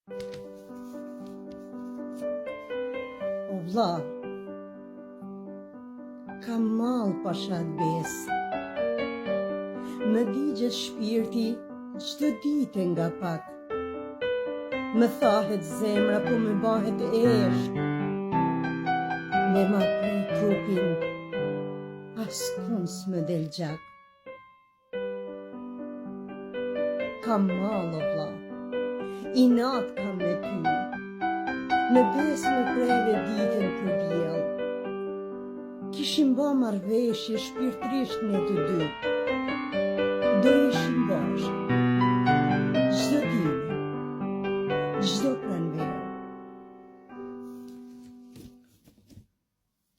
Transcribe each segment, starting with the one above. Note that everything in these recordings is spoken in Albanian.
O vlla, kam mall pashat bes. Më digjet shpirti çdo ditë nga pak. Më thahet zemra po më bahet eshk. Me ma prej trupin askun s'më del gjak. Kam mall o vlla, inat kam me ty. Në bes më preve ditën për diell. Kishim ba marrëveshje shpirtrisht me të dy. Do ishim bashkë, çdo ditë, çdo pranverë.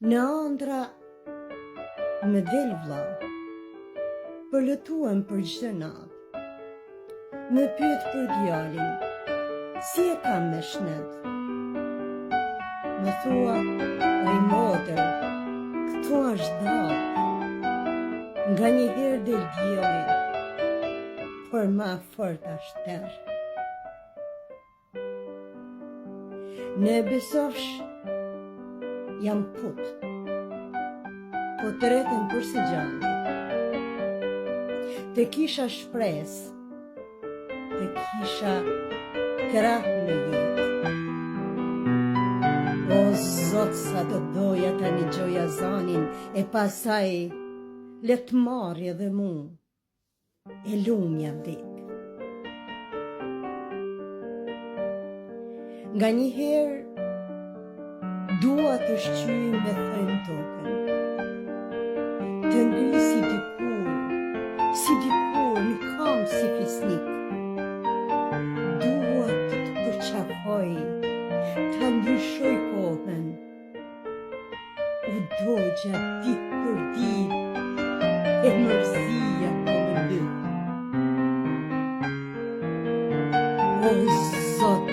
Në ëndra më del vlla, përlëtuem për çdo natë. Më pyet për djalin, si e kam me shnet. Më thua, oj motër, këtu është datë. Nga njëherë del dielli, por ma fort është terë. Në besofsh, jam put, po të reten për së gjallë. Të kisha shpres, të kisha krah në jetë. O Zot, sa do doja tani gjoja zanin, e pasaj let marrë edhe mu, e lumja vdek. Nga njëherë, dua të shqyrim me thënë tokën, të ngri si dikur në kam si fisnik. Dua të të përqafoj, të ndryshoj kohën, u dogja ditë për ditë, e mërzia po më lyp. O Zot,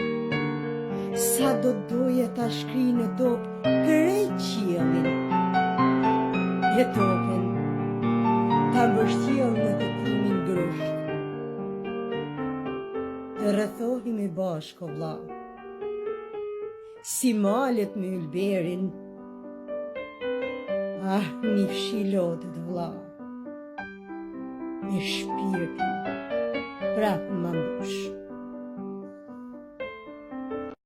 sa do doja ta shkri në tokë krejt qiellin, e tokën ta mbështjell në të timin grusht. Të rrethohim e bashkë o vlla, si malet me ylberin. Ah, një fshilotet vlla, e shpirtin prap më mbush.